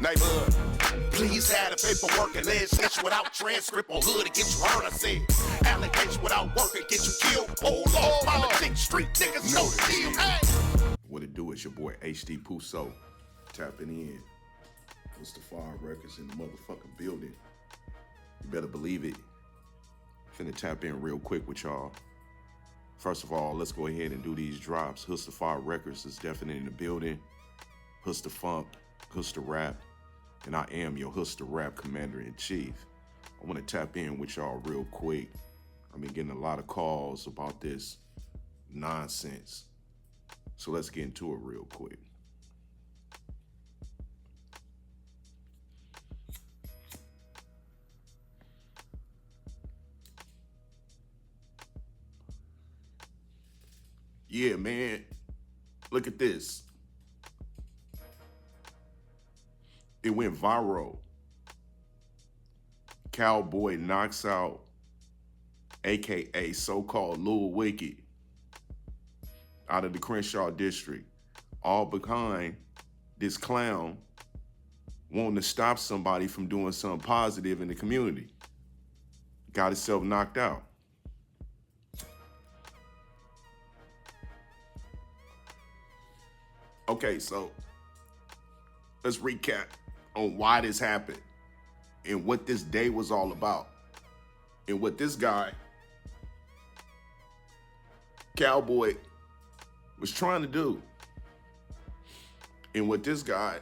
Neighborhood, please have the paperwork and legislation without transcript or hood to get you hurt. I said, allegation without work and get you killed. Oh Lord, politics, street niggas know the deal. Hey. What it do is your boy HD Puso tapping in. Mustafa Records in the motherfucking building. You better believe it. Finna tap in real quick with y'all. First of all, let's go ahead and do these drops. Mustafa Records is definitely in the building. Husta Funk, Husta Rap, and I am your Husta Rap Commander-in-Chief. I want to tap in with y'all real quick. I've been getting a lot of calls about this nonsense. So let's get into it real quick. Yeah, man, look at this. It went viral. COWBOY knocks out, AKA so-called Lil Wicced, out of the Crenshaw district, all behind this clown wanting to stop somebody from doing something positive in the community. Got himself knocked out. Okay, so let's recap on why this happened and what this day was all about and what this guy, COWBOY, was trying to do and what this guy,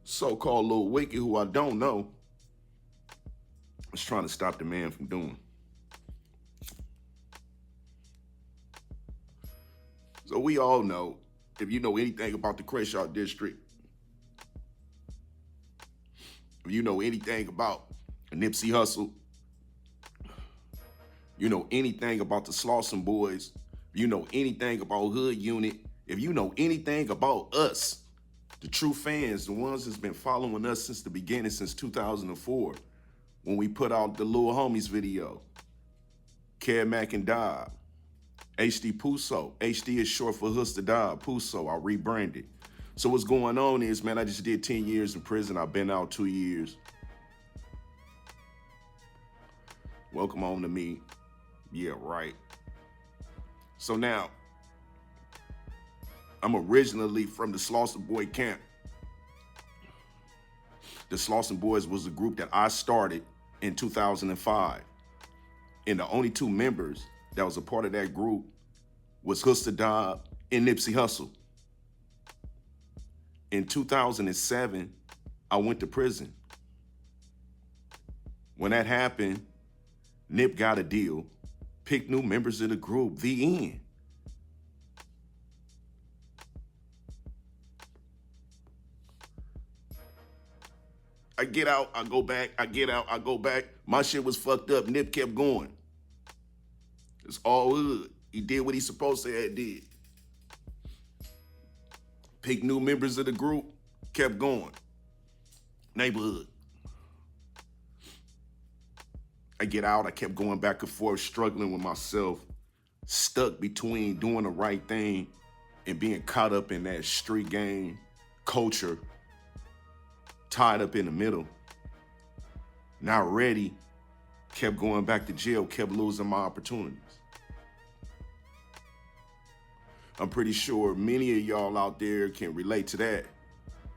so-called Lil Wicced, who I don't know, was trying to stop the man from doing. So we all know, if you know anything about the Crenshaw district, if you know anything about Nipsey Hussle, you know anything about the Slauson Boys, if you know anything about Hood Unit, if you know anything about us, the true fans, the ones that's been following us since the beginning, since 2004, when we put out the Lil Homies video, Kev Mack and Dob, HD Puso. HD is short for Husta Dob. Puso, I rebranded. So what's going on is, man, I just did 10 years in prison. I've been out 2 years. Welcome home to me. Yeah, right. So now, I'm originally from the Slauson Boy camp. The Slauson Boys was a group that I started in 2005. And the only two members that was a part of that group was Husta Dob and Nipsey Hussle. In 2007, I went to prison. When that happened, Nip got a deal, picked new members of the group, the end. I get out, I go back, I get out, I go back. My shit was fucked up. Nip kept going. It's all hood. He did what he supposed to have did. Picked new members of the group, kept going. Neighborhood. I get out, I kept going back and forth, struggling with myself, stuck between doing the right thing and being caught up in that street game culture, tied up in the middle. Not ready, kept going back to jail, kept losing my opportunities. I'm pretty sure many of y'all out there can relate to that.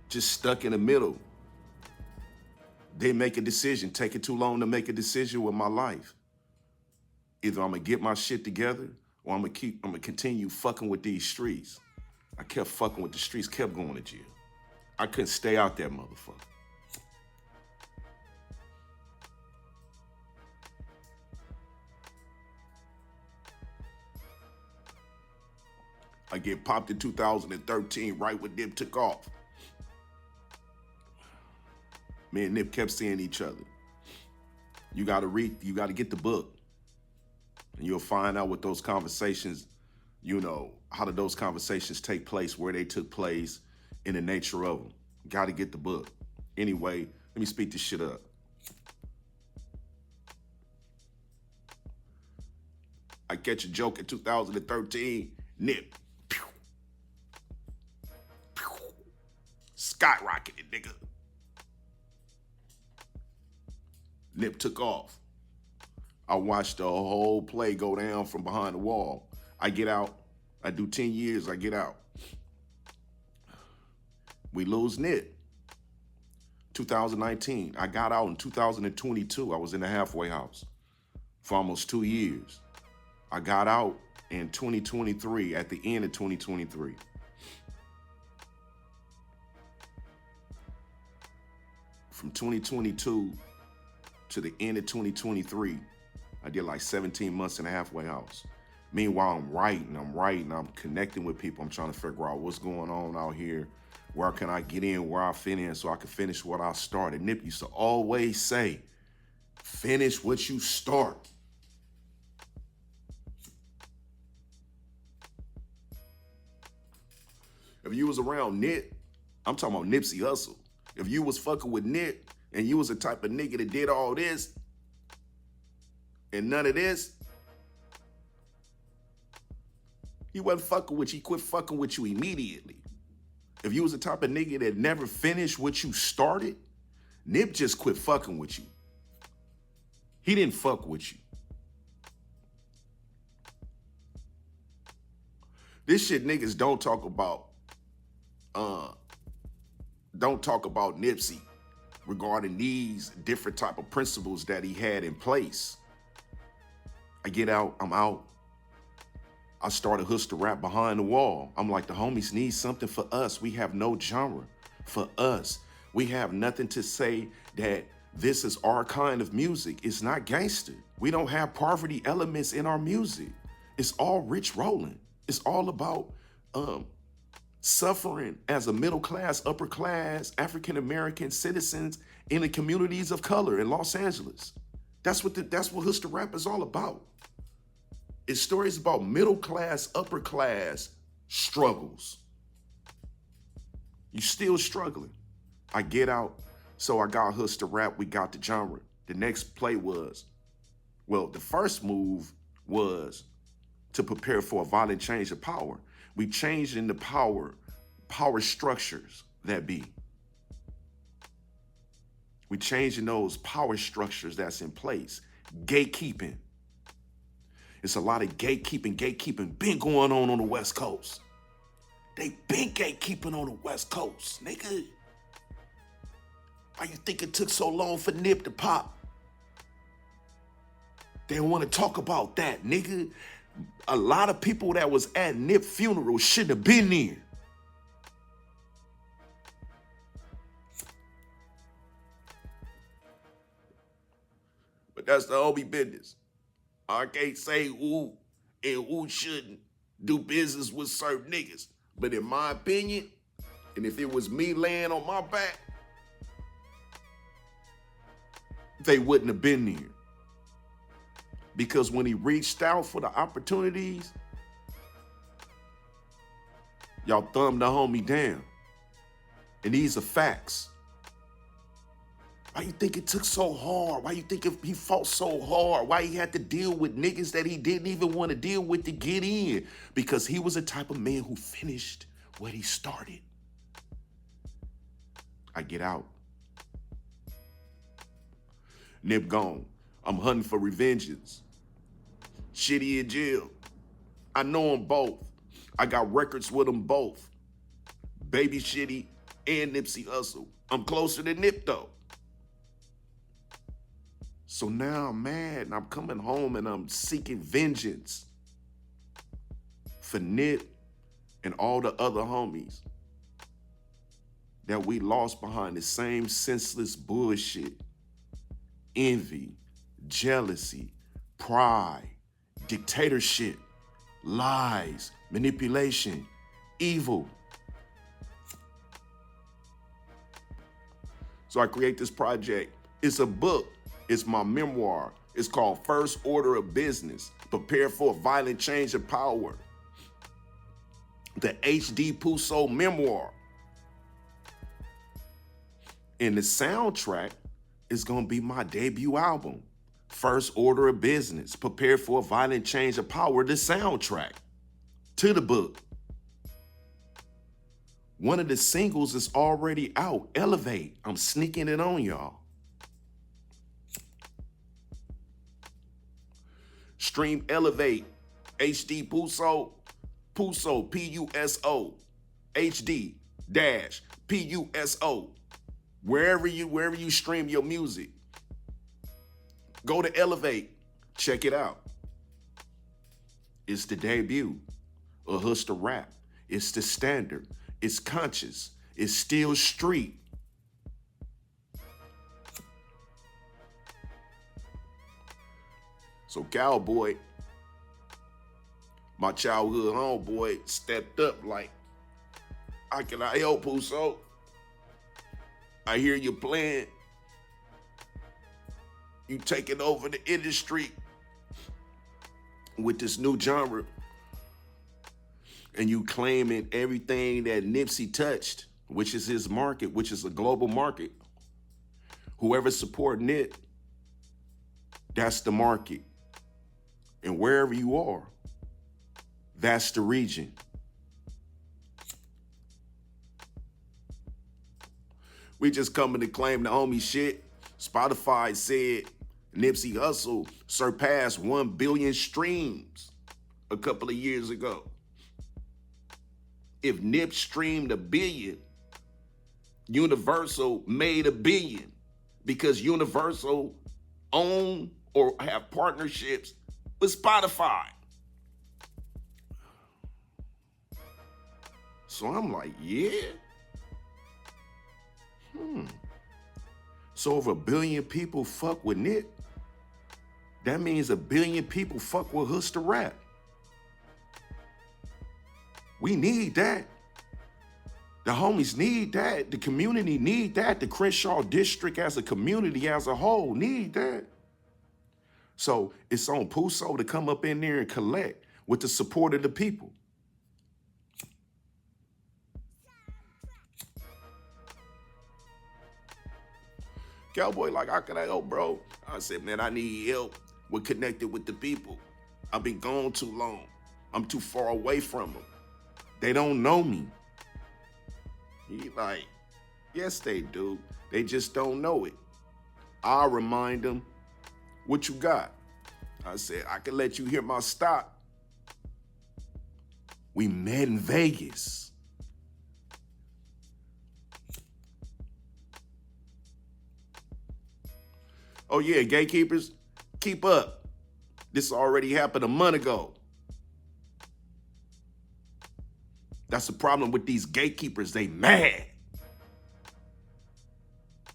Just stuck in the middle. They make a decision, taking too long to make a decision with my life. Either I'm gonna get my shit together or I'm gonna continue fucking with these streets. I kept fucking with the streets, kept going to jail. I couldn't stay out there, motherfucker. I get popped in 2013, right when Nip took off. Me and Nip kept seeing each other. You gotta get the book. And you'll find out what those conversations, you know, how did those conversations take place, where they took place, and the nature of them. Gotta get the book. Anyway, let me speed this shit up. I catch a joke in 2013, Nip. Skyrocketed, nigga. Nip took off. I watched the whole play go down from behind the wall. I get out. I do 10 years. I get out. We lose Nip. 2019. I got out in 2022. I was in the halfway house for almost 2 years. I got out in 2023, at the end of 2023. From 2022 to the end of 2023, I did like 17 months in a halfway house. Meanwhile, I'm writing, I'm connecting with people. I'm trying to figure out what's going on out here. Where can I get in, where I fit in so I can finish what I started. Nip used to always say, finish what you start. If you was around Nip, I'm talking about Nipsey Hussle. If you was fucking with Nip and you was the type of nigga that did all this and none of this, he wasn't fucking with you. He quit fucking with you immediately. If you was the type of nigga that never finished what you started, Nip just quit fucking with you. He didn't fuck with you. This shit niggas don't talk about Nipsey regarding these different type of principles that he had in place. I get out, I'm out. I started Hustler Rap behind the wall. I'm like, the homies need something for us. We have no genre for us. We have nothing to say that this is our kind of music. It's not gangster. We don't have poverty elements in our music. It's all rich rolling. It's all about suffering as a middle class, upper class, African-American citizens in the communities of color in Los Angeles. That's what Hustler Rap is all about. It's stories about middle class, upper class struggles. You still struggling. I get out, so I got Hustler Rap, we got the genre. The next play was, well, the first move was to prepare for a violent change of power. We changed in the power structures that be. We changing those power structures that's in place. Gatekeeping. It's a lot of gatekeeping been going on the West Coast. They been gatekeeping on the West Coast, nigga. Why you think it took so long for Nip to pop? They don't want to talk about that, nigga. A lot of people that was at Nip funeral shouldn't have been there. But that's the homie business. I can't say who and who shouldn't do business with certain niggas. But in my opinion, and if it was me laying on my back, they wouldn't have been there. Because when he reached out for the opportunities, y'all thumbed the homie down. And these are facts. Why you think it took so hard? Why you think he fought so hard? Why he had to deal with niggas that he didn't even want to deal with to get in? Because he was the type of man who finished what he started. I get out. Nip gone. I'm hunting for revengeance. Shitty in jail. I know them both. I got records with them both. Baby Shitty and Nipsey Hussle. I'm closer to Nip though. So now I'm mad and I'm coming home and I'm seeking vengeance for Nip and all the other homies that we lost behind the same senseless bullshit. Envy, jealousy, pride, dictatorship, lies, manipulation, evil. So I create this project. It's a book. It's my memoir. It's called First Order of Business. Prepare for a violent change of power. The HD Puso memoir. And the soundtrack is going to be my debut album. First Order of Business. Prepare for a violent change of power. The soundtrack to the book. One of the singles is already out. Elevate. I'm sneaking it on y'all. Stream Elevate. HD Puso. Puso. Puso. HD dash Puso. Wherever you stream your music. Go to Elevate. Check it out. It's the debut of Hustler Rap. It's the standard. It's conscious. It's still street. So Cowboy, my childhood homeboy, stepped up like, how can I help, Puso? I hear you playing. You taking over the industry with this new genre. And you claiming everything that Nipsey touched, which is his market, which is a global market. Whoever supporting it, that's the market. And wherever you are, that's the region. We just coming to claim the homie shit. Spotify said Nipsey Hussle surpassed 1 billion streams a couple of years ago. If Nip streamed 1 billion, Universal made 1 billion because Universal own or have partnerships with Spotify. So I'm like, yeah. So if 1 billion people fuck with Nip, that means 1 billion people fuck with Hustler Rap. We need that. The homies need that. The community need that. The Crenshaw district as a community as a whole need that. So it's on Puso to come up in there and collect with the support of the people. Cowboy like, how can I help, bro? I said, man, I need help with connecting with the people. I've been gone too long. I'm too far away from them. They don't know me. He like, yes, they do. They just don't know it. I'll remind them, what you got? I said, I can let you hear my stock. We met in Vegas. Oh yeah, gatekeepers, keep up. This already happened a month ago. That's the problem with these gatekeepers. They mad.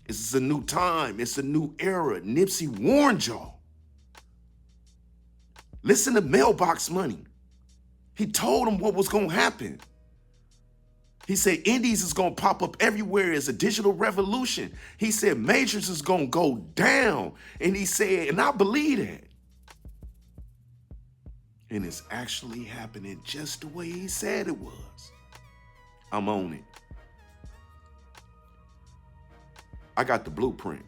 This is a new time. It's a new era. Nipsey warned y'all. Listen to Mailbox Money. He told them what was going to happen. He said indies is going to pop up everywhere as a digital revolution. He said majors is going to go down. And he said, and I believe that. And it's actually happening just the way he said it was. I'm on it. I got the blueprint.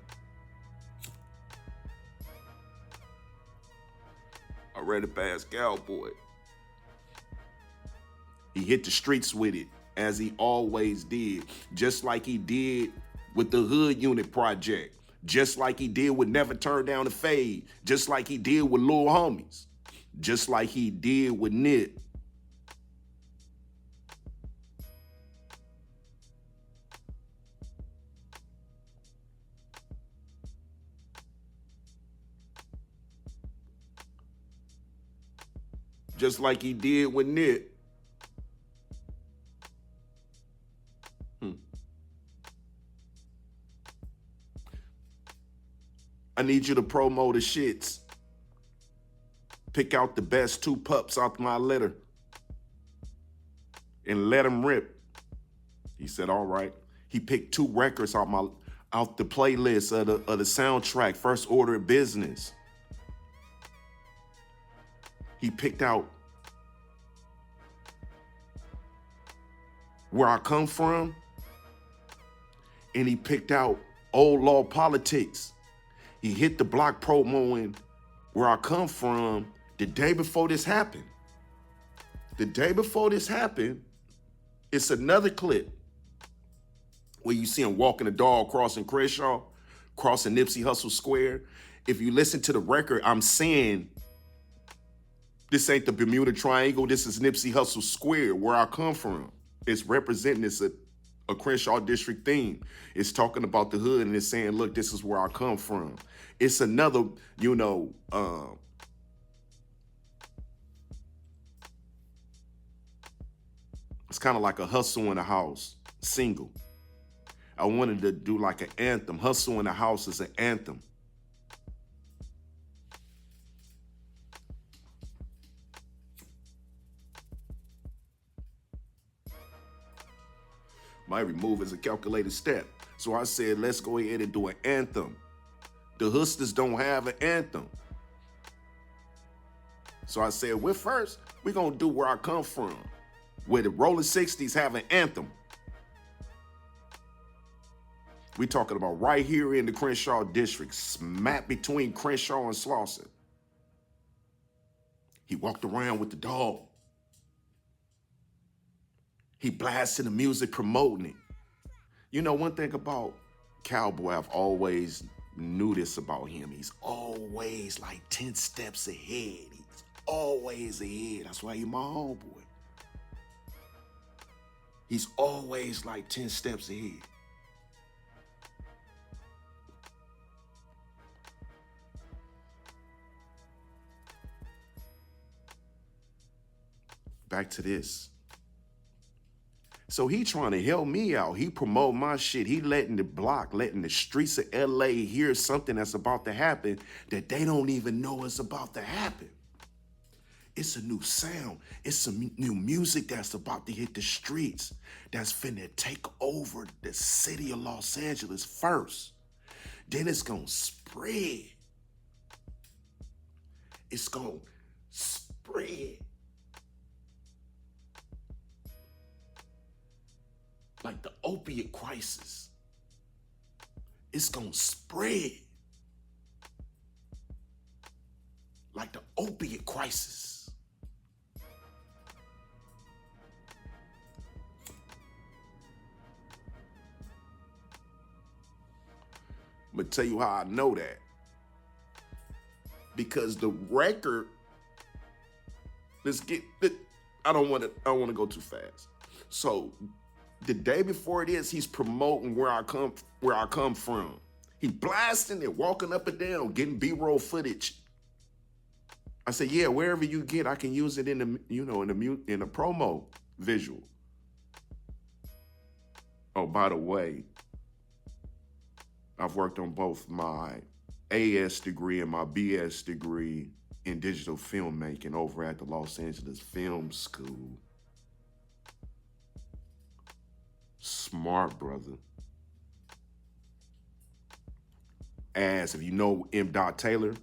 I read it past Cowboy. He hit the streets with it, as he always did, just like he did with the Hood Unit Project, just like he did with Never Turn Down the Fade, just like he did with Lil Homies, just like he did with Nip. Just like he did with Nip. I need you to promo the shits. Pick out the best 2 pups out my litter and let them rip. He said, all right. He picked 2 records out the playlist of the soundtrack, First Order of Business. He picked out Where I Come From, and he picked out Old Law Politics. He hit the block promoing Where I Come From the day before this happened. The day before this happened, it's another clip where you see him walking the dog crossing Crenshaw, crossing Nipsey Hussle Square. If you listen to the record, I'm saying this ain't the Bermuda Triangle. This is Nipsey Hussle Square, where I come from. It's representing this a Crenshaw district theme. It's talking about the hood and it's saying, look, this is where I come from. It's another, you know, it's kind of like a Hustle in the House single. I wanted to do like an anthem. Hustle in the House is an anthem. My every move is a calculated step. So I said, let's go ahead and do an anthem. The hustlers don't have an anthem. So I said, well, first, we're going to do where I come from, where the Rolling 60s have an anthem. We talking about right here in the Crenshaw district, smack between Crenshaw and Slauson. He walked around with the dog. He blasted the music, promoting it. You know, one thing about COWBOY, I've always knew this about him. He's always like 10 steps ahead. He's always ahead. That's why he's my homeboy. He's always like 10 steps ahead. Back to this. So he trying to help me out. He promote my shit. He letting the block, letting the streets of LA hear something that's about to happen that they don't even know is about to happen. It's a new sound. It's some new music that's about to hit the streets. That's finna take over the city of Los Angeles first. Then it's gonna spread. It's gonna spread. Like the opiate crisis. It's gonna spread. Like the opiate crisis. I'm gonna tell you how I know that. Because the record, I don't wanna go too fast. So the day before it is, he's promoting where I come from. He blasting it, walking up and down, getting B-roll footage. I said, yeah, wherever you get, I can use it in the, you know, in the promo visual. Oh, by the way, I've worked on both my AS degree and my BS degree in digital filmmaking over at the Los Angeles Film School. Smart brother. As if you know M. Taylor,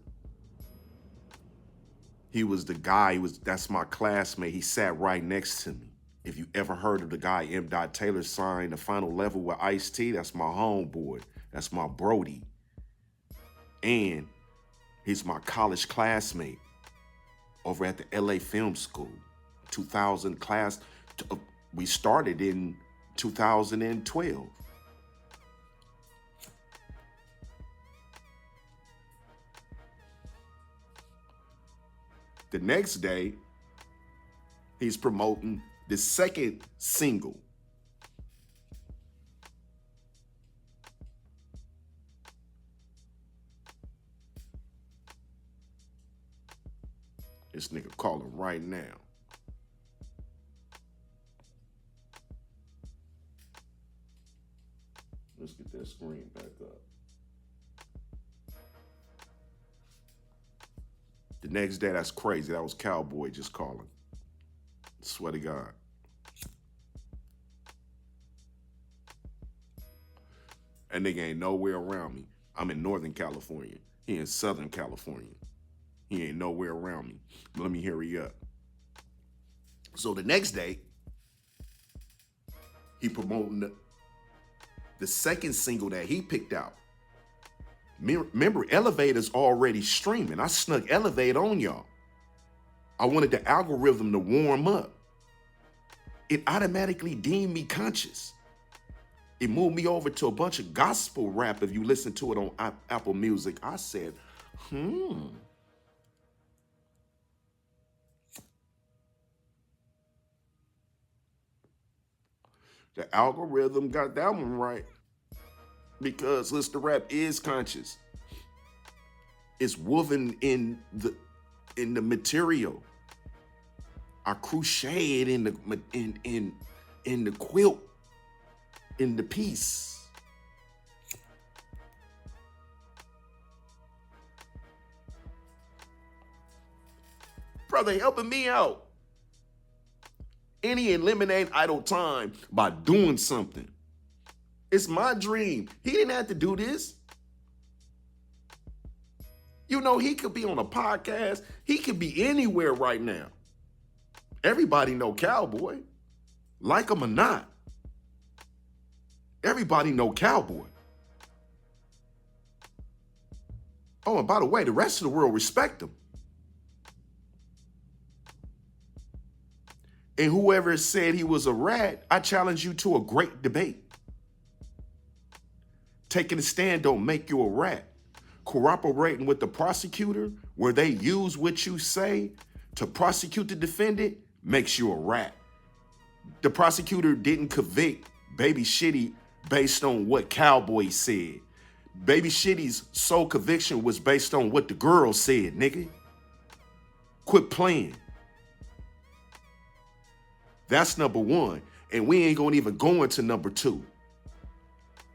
he was the guy, that's my classmate. He sat right next to me. If you ever heard of the guy M. Taylor signed The Final Level with Ice-T, that's my homeboy. That's my Brody. And he's my college classmate over at the LA Film School. 2000 class, we started in 2012. The next day, he's promoting the second single. This nigga calling right now. Let's get that screen back up. The next day, that's crazy. That was COWBOY just calling. Swear to God. That nigga ain't nowhere around me. I'm in Northern California. He in Southern California. He ain't nowhere around me. But let me hurry up. So the next day, he promoting the second single that he picked out. Remember, Elevator's already streaming. I snuck Elevate on y'all. I wanted the algorithm to warm up. It automatically deemed me conscious. It moved me over to a bunch of gospel rap if you listen to it on Apple Music. I said, The algorithm got that one right. Because listen, rap is conscious. It's woven in the material. I crocheted in the quilt, in the piece. Brother, helping me out. And he eliminate idle time by doing something. It's my dream. He didn't have to do this. You know, he could be on a podcast. He could be anywhere right now. Everybody know COWBOY. Like him or not. Everybody know COWBOY. Oh, and by the way, the rest of the world respect him. And whoever said he was a rat, I challenge you to a great debate. Taking a stand don't make you a rat. Cooperating with the prosecutor, where they use what you say to prosecute the defendant, makes you a rat. The prosecutor didn't convict Baby Shitty based on what COWBOY said. Baby Shitty's sole conviction was based on what the girl said, nigga. Quit playing. That's number one. And we ain't gonna even go into number two.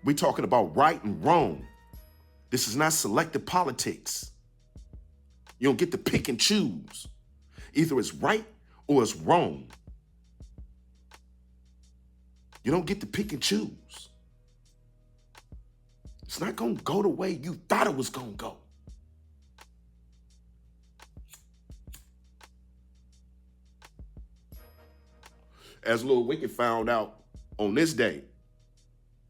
We talking about right and wrong. This is not selective politics. You don't get to pick and choose. Either it's right or it's wrong. You don't get to pick and choose. It's not gonna go the way you thought it was gonna go. As Lil Wicced found out on this day,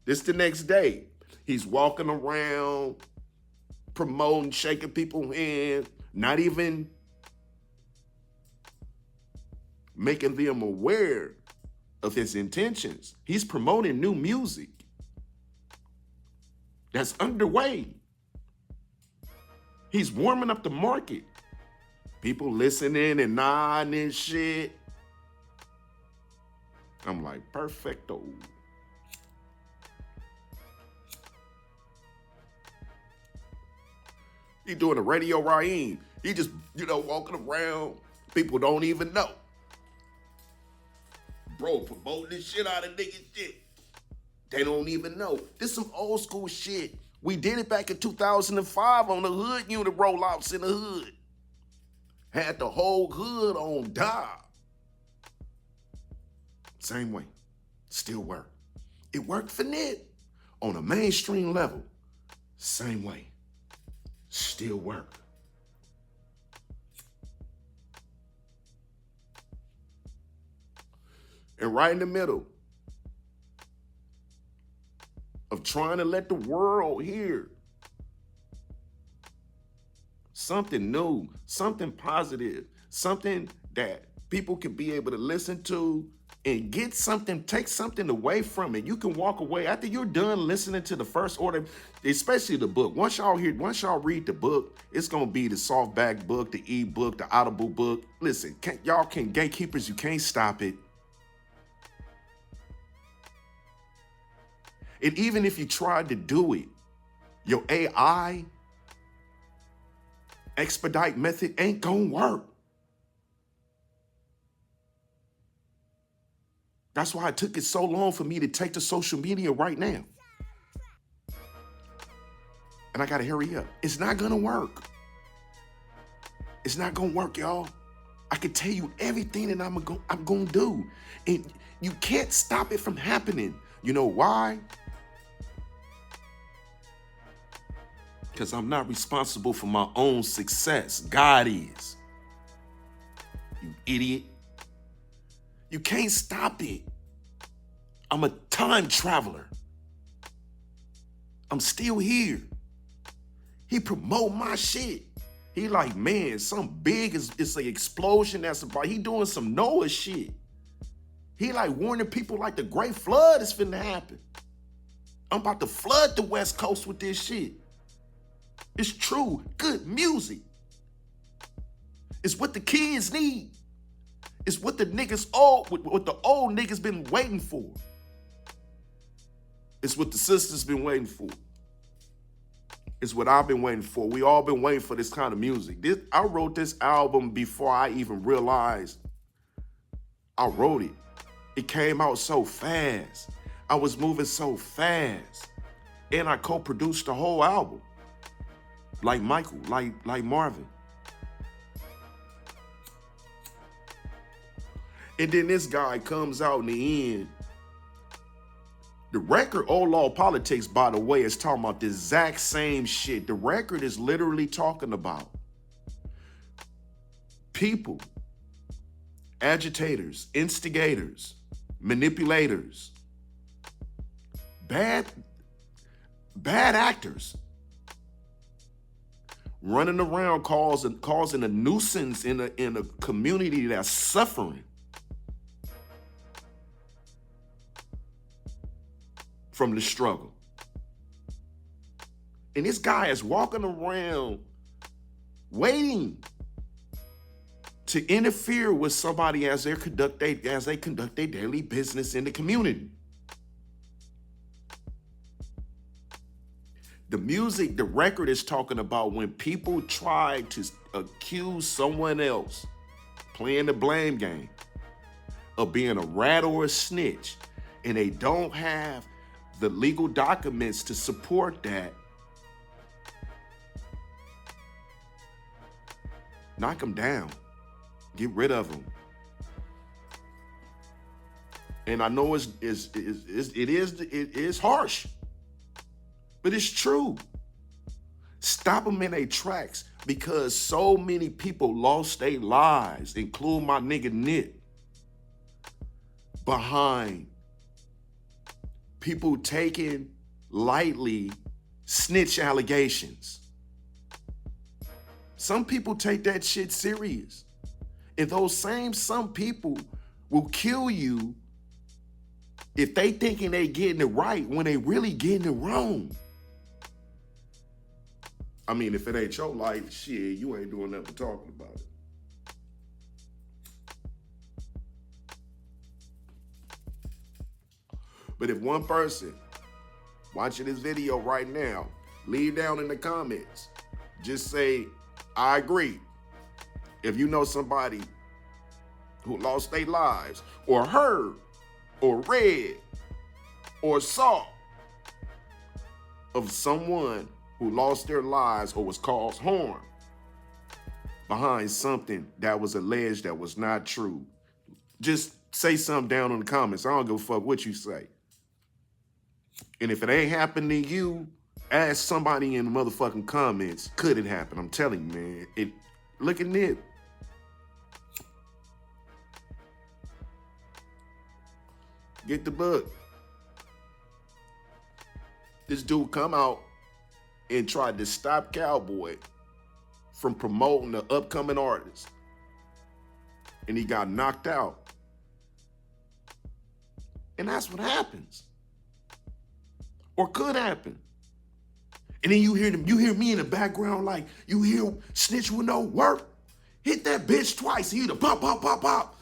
this the next day, he's walking around, promoting, shaking people's hands, not even making them aware of his intentions. He's promoting new music that's underway. He's warming up the market. People listening and nodding and shit. I'm like, perfecto. He doing a radio Raheem. He just, walking around. People don't even know. Bro, promoting this shit out of niggas shit. They don't even know. This some old school shit. We did it back in 2005 on the hood unit rollouts in the hood. Had the whole hood on dial. Same way. Still work. It worked for Nip on a mainstream level. Same way. Still work. And right in the middle of trying to let the world hear something new, something positive, something that people can be able to listen to and get something, take something away from it. You can walk away after you're done listening to the first order, especially the book. Once y'all read the book, it's gonna be the softback book, the e-book, the Audible book. Listen, y'all can gatekeepers, you can't stop it. And even if you tried to do it, your AI expedite method ain't gonna work. That's why it took it so long for me to take to social media right now. And I gotta hurry up. It's not gonna work. It's not gonna work, y'all. I can tell you everything that I'm gonna do. And you can't stop it from happening. You know why? Because I'm not responsible for my own success. God is. You idiot. You can't stop it. I'm a time traveler. I'm still here. He promote my shit. He like, man, something big it's an explosion that's about. He doing some Noah shit. He like warning people like the great flood is finna happen. I'm about to flood the West Coast with this shit. It's true, good music. It's what the kids need. It's what the niggas what the old niggas been waiting for. It's what the sisters been waiting for. It's what I've been waiting for. We all been waiting for this kind of music. I wrote this album before I even realized I wrote it. It came out so fast. I was moving so fast. And I co-produced the whole album. Like Michael, like Marvin. And then this guy comes out in the end. The record, Old Law Politics, by the way, is talking about the exact same shit. The record is literally talking about people, agitators, instigators, manipulators, bad actors running around causing a nuisance in a community that's suffering from the struggle. And this guy is walking around waiting to interfere with somebody as they conduct their daily business in the community. The music, the record is talking about when people try to accuse someone else, playing the blame game, of being a rat or a snitch, and they don't have the legal documents to support that. Knock them down. Get rid of them. And I know it is harsh, but it's true. Stop them in their tracks because so many people lost their lives, including my nigga Nick, behind people taking lightly snitch allegations. Some people take that shit serious. And those some people will kill you if they thinking they getting it right when they really getting it wrong. I mean, if it ain't your life, shit, you ain't doing nothing but talking about it. But if one person watching this video right now, leave down in the comments, just say, I agree. If you know somebody who lost their lives, or heard, or read, or saw of someone who lost their lives or was caused harm behind something that was alleged that was not true, just say something down in the comments. I don't give a fuck what you say. And if it ain't happened to you, ask somebody in the motherfucking comments, could it happen? I'm telling you, man. Look at it. Get the book. This dude come out and tried to stop COWBOY from promoting the upcoming artist. And he got knocked out. And that's what happens. Or could happen. And then you hear me in the background like, you hear snitch with no work? Hit that bitch twice. He either pop, pop, pop, pop.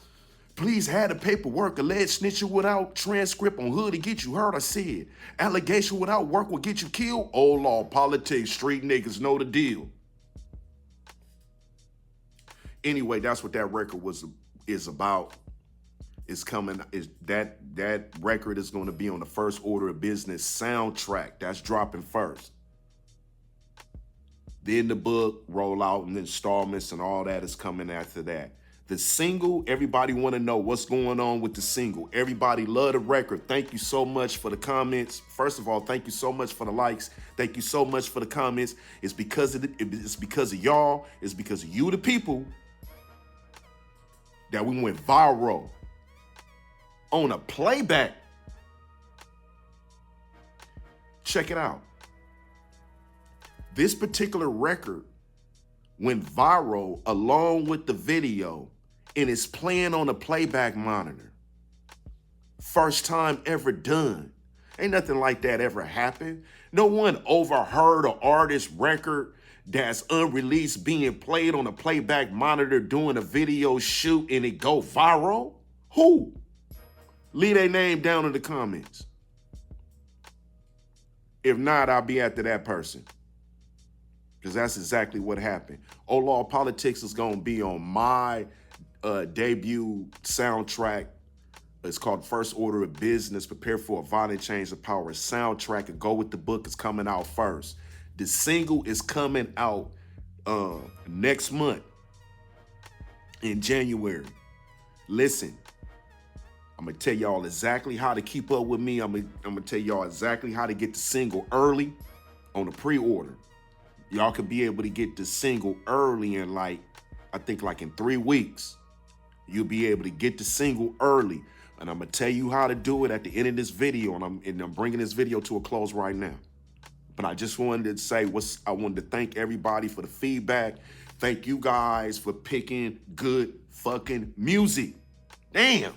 Please have the paperwork. Alleged snitching without transcript on hood to get you hurt, I said. Allegation without work will get you killed. Old law, politics, street niggas know the deal. Anyway, that's what that record is about. It's coming, that record is going to be on the First Order of Business soundtrack. That's dropping first. Then the book, roll out, and installments and all that is coming after that. The single, everybody want to know what's going on with the single. Everybody love the record. Thank you so much for the comments. First of all, thank you so much for the likes. Thank you so much for the comments. It's because of y'all. It's because of you, the people, that we went viral on a playback. Check it out. This particular record went viral along with the video and is playing on a playback monitor. First time ever done. Ain't nothing like that ever happened. No one overheard an artist record that's unreleased being played on a playback monitor doing a video shoot and it go viral. Who? Leave their name down in the comments. If not, I'll be after that person. Because that's exactly what happened. Oh Law Politics is going to be on my debut soundtrack. It's called First Order of Business, Prepare for a Violent Change of Power soundtrack, and Go With The Book is coming out first. The single is coming out next month in January. Listen, I'm going to tell y'all exactly how to keep up with me. I'm going to tell y'all exactly how to get the single early on the pre-order. Y'all could be able to get the single early in I think in 3 weeks. You'll be able to get the single early. And I'm going to tell you how to do it at the end of this video. And I'm bringing this video to a close right now. But I just wanted to say I wanted to thank everybody for the feedback. Thank you guys for picking good fucking music. Damn.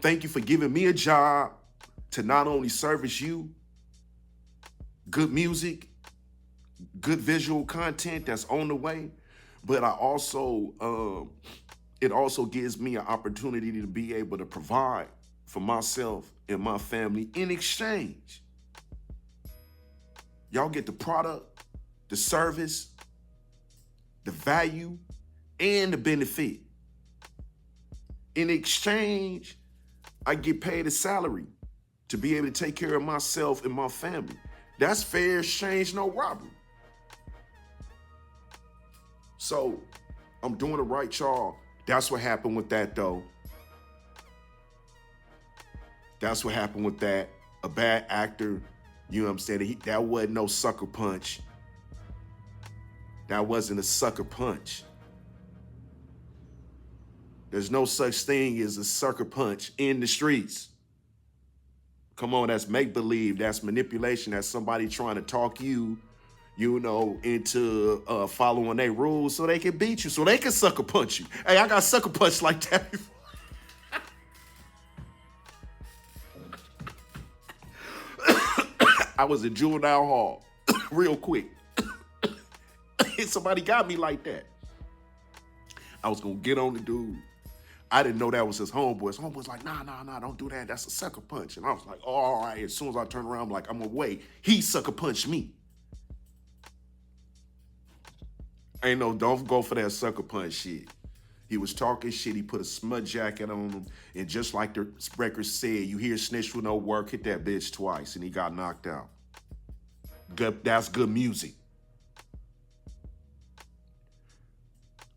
Thank you for giving me a job to not only service you good music, good visual content that's on the way, but I also, it also gives me an opportunity to be able to provide for myself and my family in exchange. Y'all get the product, the service, the value, and the benefit. In exchange, I get paid a salary to be able to take care of myself and my family. That's fair exchange, no robbery. So I'm doing it right, y'all. That's what happened with that, though. That's what happened with that. A bad actor, you know what I'm saying? That wasn't no sucker punch. That wasn't a sucker punch. There's no such thing as a sucker punch in the streets. Come on, that's make-believe, that's manipulation, that's somebody trying to talk you into following their rules so they can beat you, so they can sucker punch you. Hey, I got sucker punched like that before. I was in juvenile hall real quick. Somebody got me like that. I was gonna get on the dude. I didn't know that was his homeboy. His homeboy's like, nah, don't do that. That's a sucker punch. And I was like, oh, all right. As soon as I turned around, I'm like, I'm gonna wait. He sucker punched me. Ain't no, don't go for that sucker punch shit. He was talking shit. He put a smut jacket on him. And just like the record said, you hear snitch with no work, hit that bitch twice. And he got knocked out. Good, that's good music.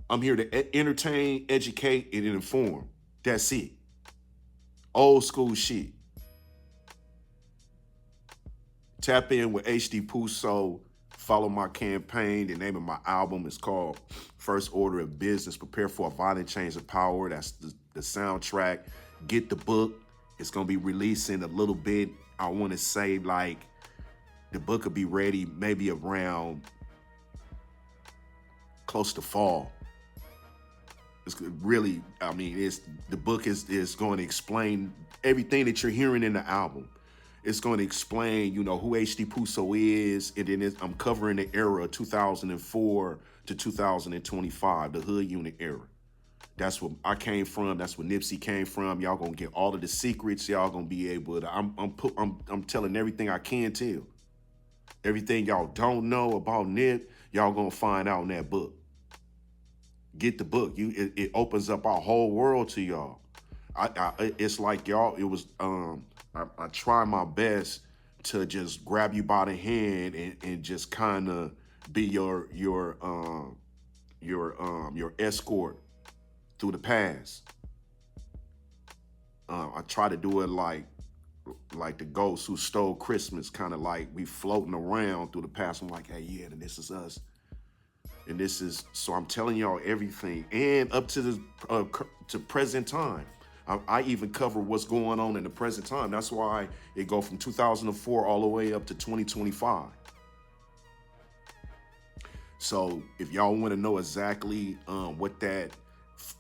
I'm here to entertain, educate, and inform. That's it. Old school shit. Tap in with HD Puso. Follow my campaign. The name of my album is called First Order of Business, Prepare for a Violent Change of Power. That's the soundtrack. Get the book. It's going to be released in a little bit. I want to say the book will be ready maybe around close to fall. It's really, the book is going to explain everything that you're hearing in the album. It's going to explain, who HD Puso is, and then I'm covering the era of 2004 to 2025, the Hood Unit era. That's where I came from. That's where Nipsey came from. Y'all gonna get all of the secrets. Y'all gonna be able to. I'm telling everything I can tell. Everything y'all don't know about Nip, y'all gonna find out in that book. Get the book. It opens up our whole world to y'all. It's like y'all. It was. I try my best to just grab you by the hand and just kind of be your escort through the past. I try to do it like the ghost who stole Christmas, kind of like we floating around through the past. I'm like, hey, yeah, and this is us. And this is, so I'm telling y'all everything. And up to the to present time. I even cover what's going on in the present time. That's why it go from 2004 all the way up to 2025. So if y'all want to know exactly what that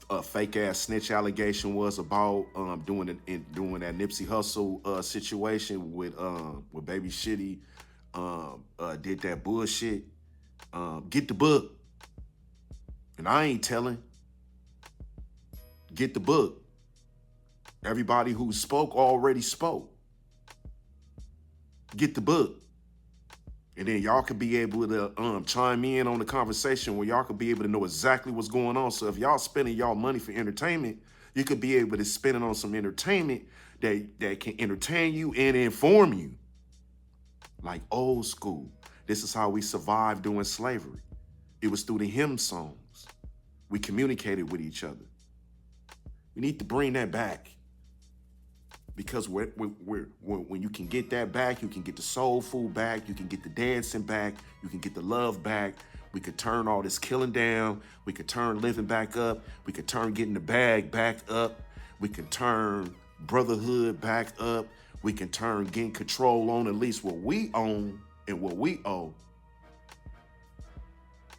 A fake ass snitch allegation was about doing that Nipsey Hussle situation with Baby Shitty did that bullshit. Get the book, and I ain't telling. Get the book. Everybody who spoke already spoke. Get the book. And then y'all could be able to chime in on the conversation where y'all could be able to know exactly what's going on. So if y'all spending y'all money for entertainment, you could be able to spend it on some entertainment that can entertain you and inform you. Like old school. This is how we survived during slavery. It was through the hymn songs. We communicated with each other. We need to bring that back. Because when you can get that back, you can get the soul food back, you can get the dancing back, you can get the love back. We could turn all this killing down. We could turn living back up. We could turn getting the bag back up. We can turn brotherhood back up. We can turn getting control on at least what we own and what we owe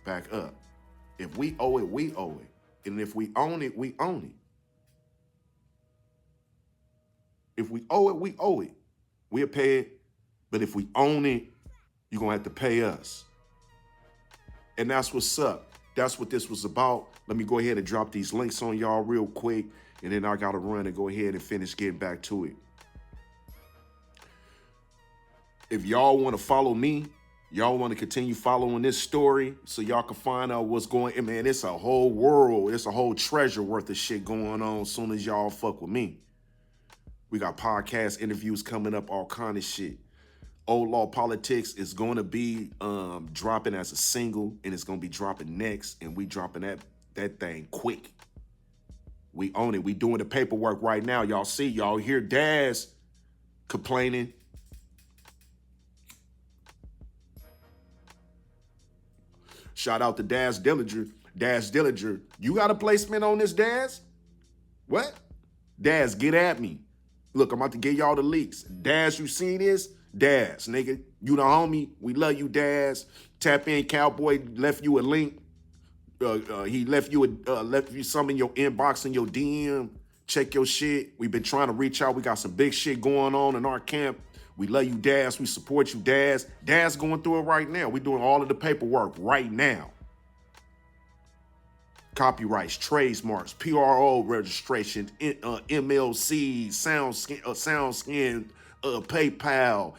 back up. If we owe it, we owe it. And if we own it, we own it. If we owe it, we owe it. We'll pay it. But if we own it, you're going to have to pay us. And that's what's up. That's what this was about. Let me go ahead and drop these links on y'all real quick. And then I got to run and go ahead and finish getting back to it. If y'all want to follow me, y'all want to continue following this story so y'all can find out what's going on. Man, it's a whole world. It's a whole treasure worth of shit going on as soon as y'all fuck with me. We got podcast interviews coming up, all kind of shit. Old Law Politics is going to be dropping as a single, and it's going to be dropping next, and we dropping that thing quick. We own it. We doing the paperwork right now. Y'all see, y'all hear Daz complaining. Shout out to Daz Dillinger. Daz Dillinger, you got a placement on this, Daz? What? Daz, get at me. Look, I'm about to get y'all the leaks. Daz, you seen this? Daz, nigga, you the homie. We love you, Daz. Tap in, COWBOY left you a link. He left you some in your inbox and your DM. Check your shit. We've been trying to reach out. We got some big shit going on in our camp. We love you, Daz. We support you, Daz. Daz going through it right now. We're doing all of the paperwork right now. Copyrights, trademarks, PRO registration, MLC, SoundScan, PayPal,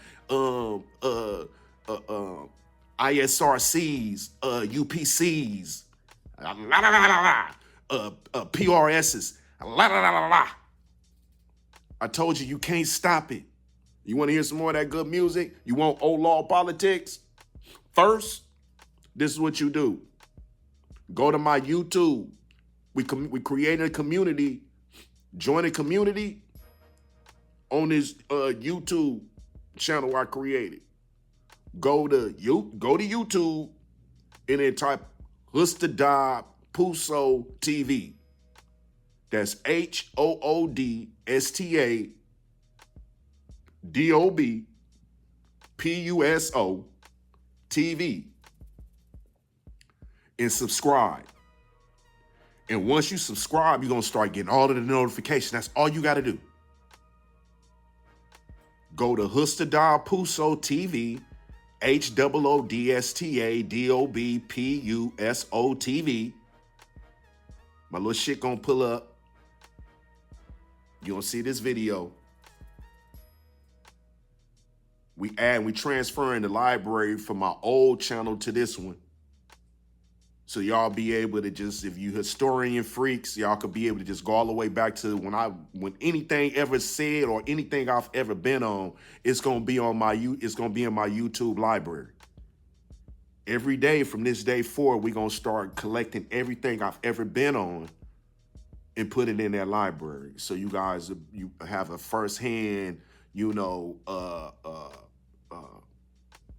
ISRCs, UPCs, PRSs. I told you can't stop it. You want to hear some more of that good music? You want Old Law Politics? First, this is what you do. Go to my YouTube. We created a community. Join a community on this YouTube channel I created. Go to YouTube and then type Hustadab Puso TV. That's HOODSTADOB PUSO TV. And subscribe. And once you subscribe, you're going to start getting all of the notifications. That's all you got to do. Go to Hustadab Puso TV, HOODSTADOB PUSO TV. My little shit going to pull up. You're going to see this video. We transferring the library from my old channel to this one. So y'all be able to just, if you historian freaks, y'all could be able to just go all the way back to when anything ever said or anything I've ever been on, it's gonna be in my YouTube library. Every day from this day forward, we're gonna start collecting everything I've ever been on and put it in that library. So you guys, you have a firsthand,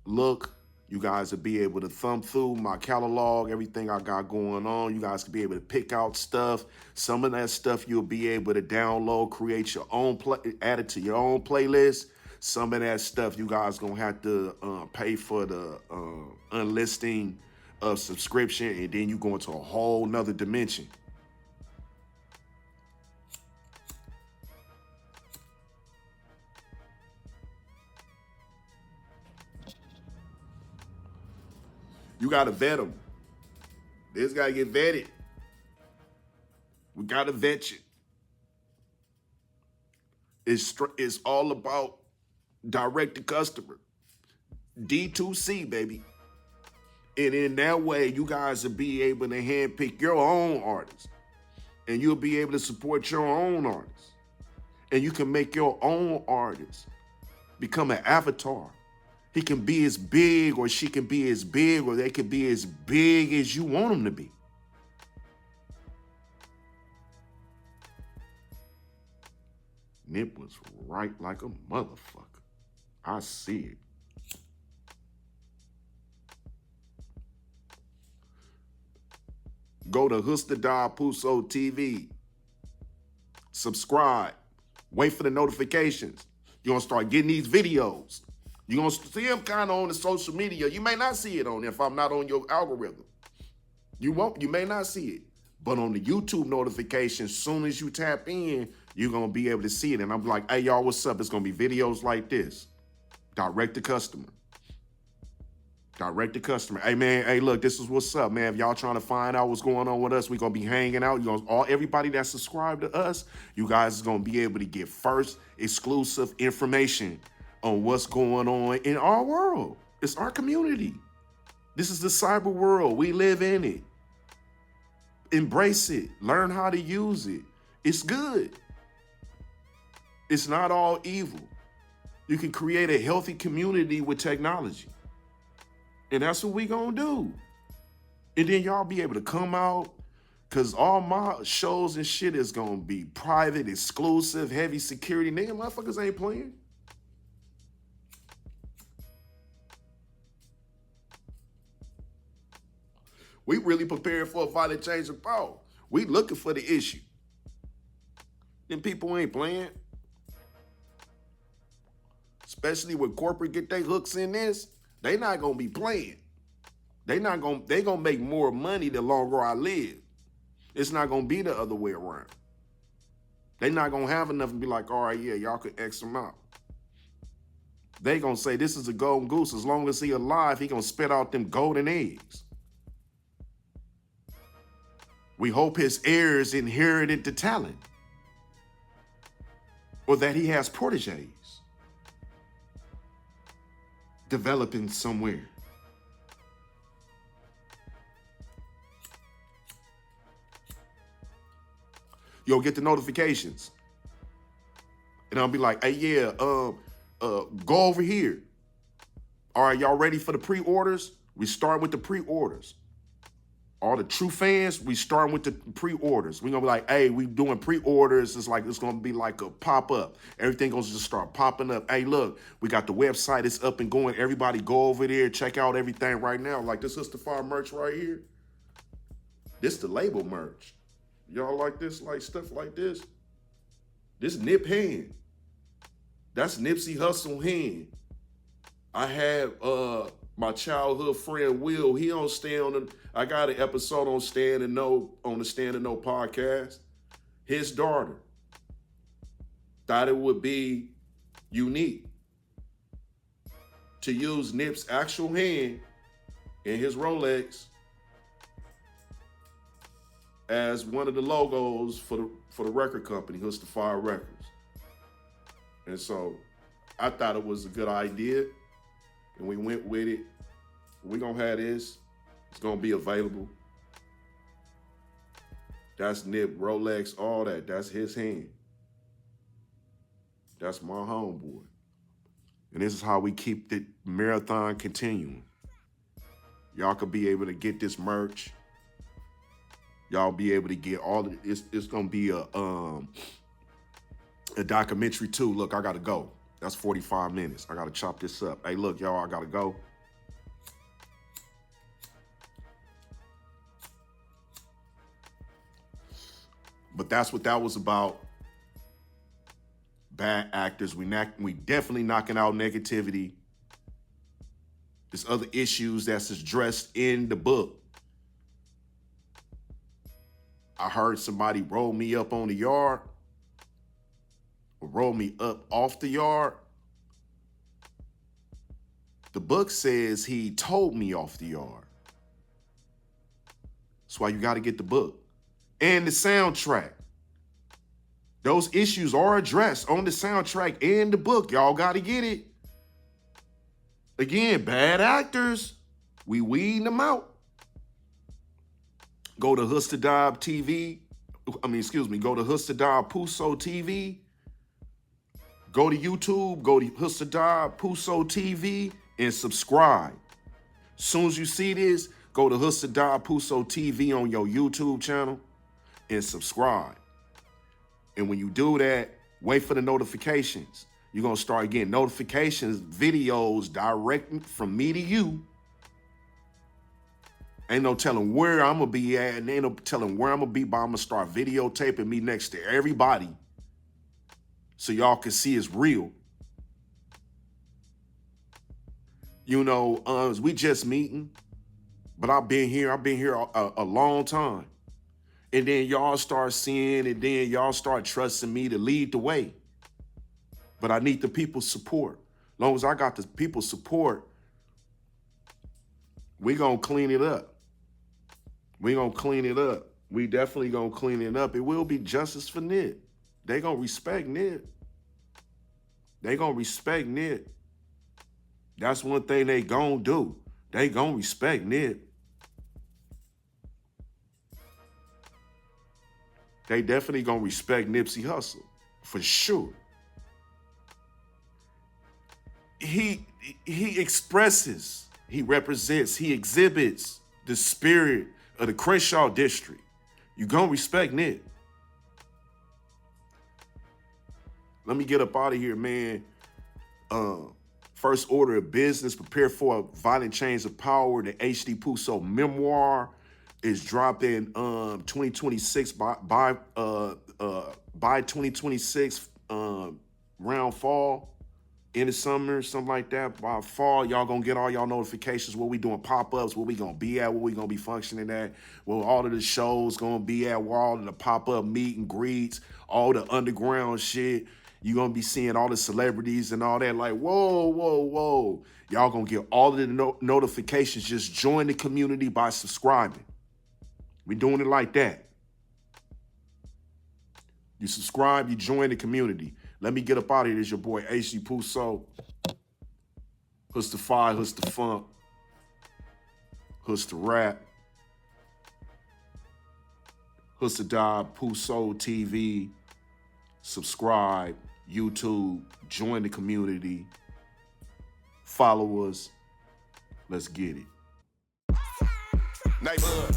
look. You guys will be able to thumb through my catalog, everything I got going on. You guys can be able to pick out stuff. Some of that stuff you'll be able to download, create your own, add it to your own playlist. Some of that stuff you guys gonna have to pay for the unlisting of subscription, and then you go into a whole nother dimension. You got to vet them. This got to get vetted. We got to vet you. It's all about direct to customer. D2C, baby. And in that way, you guys will be able to handpick your own artists. And you'll be able to support your own artists. And you can make your own artist become an avatar. He can be as big, or she can be as big, or they can be as big as you want them to be. Nip was right like a motherfucker. I see it. Go to Puso TV. Subscribe. Wait for the notifications. You're going to start getting these videos. You're going to see them kind of on the social media. You may not see it on there if I'm not on your algorithm. You may not see it. But on the YouTube notifications, soon as you tap in, you're going to be able to see it. And I'm like, hey, y'all, what's up? It's going to be videos like this. Direct to customer. Direct to customer. Hey, man, hey, look, this is what's up, man. If y'all trying to find out what's going on with us, we're going to be hanging out. Everybody that's subscribed to us, you guys is going to be able to get first exclusive information on what's going on in our world. It's our community. This is the cyber world. We live in it. Embrace it. Learn how to use it. It's good. It's not all evil. You can create a healthy community with technology. And that's what we gonna do. And then y'all be able to come out, because all my shows and shit is gonna be private, exclusive, heavy security. Nigga, motherfuckers ain't playing. We really prepared for a violent change of power. We looking for the issue. Then people ain't playing. Especially when corporate get their hooks in this, they not gonna be playing. They gonna make more money the longer I live. It's not gonna be the other way around. They not gonna have enough and be like, all right, yeah, y'all could X him out. They gonna say this is a golden goose. As long as he alive, he gonna spit out them golden eggs. We hope his heirs inherited the talent, or that he has proteges developing somewhere. You'll get the notifications. And I'll be like, hey, yeah, go over here. All right, y'all ready for the pre-orders? We start with the pre-orders. All the true fans, we start with the pre-orders. We're gonna be like, hey, we doing pre-orders. It's gonna be like a pop-up. Everything gonna just start popping up. Hey, look, we got the website, it's up and going. Everybody go over there, check out everything right now. Like this Fire merch right here. This the label merch. Y'all like this, like stuff like this? This Nip hand. That's Nipsey Hussle hand. I have my childhood friend Will, he on Stand on I got an episode on Stand and Know, on the Stand and Know podcast. His daughter thought it would be unique to use Nip's actual hand in his Rolex as one of the logos for the record company, Fire Records. And so I thought it was a good idea, and we went with it. We're gonna have this. It's gonna be available. That's Nip, Rolex, all that. That's his hand. That's my homeboy. And this is how we keep the marathon continuing. Y'all could be able to get this merch. Y'all be able to get all of it. It's gonna be a documentary too. Look, I gotta go. That's 45 minutes. I gotta chop this up. Hey, look, y'all, I gotta go. But that's what that was about. Bad actors. We definitely knocking out negativity. There's other issues that's addressed in the book. I heard somebody roll me up on the yard, or roll me up off the yard. The book says he told me off the yard. That's why you got to get the book. And the soundtrack. Those issues are addressed on the soundtrack and the book. Y'all got to get it. Again, bad actors, we weeding them out. Go to Hustadab TV. Go to Hustadab Puso TV. Go to YouTube, go to Hustadab Puso TV and subscribe. Soon as you see this, go to Hustadab Puso TV on your YouTube channel and subscribe. And when you do that, wait for the notifications. You're going to start getting notifications, videos direct from me to you. Ain't no telling where I'm going to be at, and ain't no telling where I'm going to be, but I'm going to start videotaping me next to everybody so y'all can see it's real. You know, we just meeting, but I've been here a long time. And then y'all start seeing, and then y'all start trusting me to lead the way. But I need the people's support. As long as I got the people's support, we gonna clean it up. We gonna clean it up. We definitely gonna clean it up. It will be justice for Nip. They gonna respect Nip. They gonna respect Nip. That's one thing they gonna do. They gonna respect Nip. They definitely gonna respect Nipsey Hussle, for sure. He expresses, he represents, he exhibits the spirit of the Crenshaw district. You gonna respect Nip. Let me get up out of here, man. First order of business, prepare for a violent change of power. The HD Puso memoir is dropping 2026 by 2026 round fall. In the summer, something like that. By fall, y'all gonna get all y'all notifications. Where we doing pop-ups, where we gonna be at, where we gonna be functioning at, where all of the shows gonna be at, where all of the pop-up meet and greets, all the underground shit. You gonna be seeing all the celebrities and all that. Like, whoa, whoa, whoa. Y'all gonna get all of the notifications. Just join the community by subscribing. We doing it like that. You subscribe, you join the community. Let me get up out of here. It's your boy, HD Puso. Husta Fire, Husta Funk, Husta Rap, Hustadab Puso TV. Subscribe, YouTube, join the community, follow us. Let's get it. Neighborhood,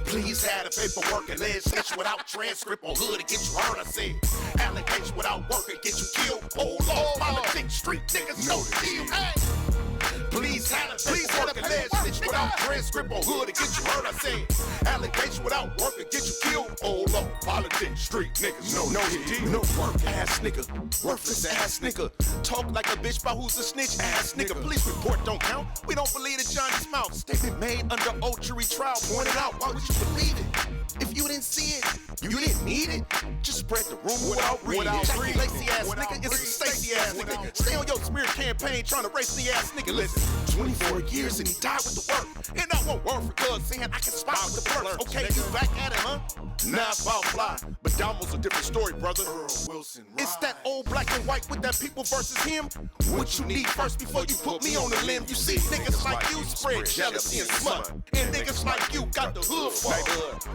please have the paperwork and legislation without transcript on hood to get you heard. I said, allegation without work and get you killed. Hold on, politics, street niggas, no deal. Hey, please have the paperwork and legislation without transcript on hood to get you heard. I said, allegation without work and get you killed. Hold on, politics, street niggas, no deal. No work ass nigga, worthless ass nigga. Talk like a bitch about who's a snitch ass nigga. Police report don't count. We don't believe the Johnny's mouth. Statement made under oath, jury trial pointed out. Why would you believe it? If you didn't see it, you didn't need it. Just spread the rumor without reading it. Jackie Lacey ass nigga is a Stacey ass nigga. Stay on your smear campaign trying to race the ass nigga. Listen, 24 years and he died with the work. And I won't work for cuz saying I can spot with the blur. Okay, you back at it, huh? Nah, it's about fly. But Damo's a different story, brother. It's that old black and white with that people versus him. What you need first before you put me on the limb. You see, niggas like you spread jealousy and smut. And niggas like you got the hood fucked.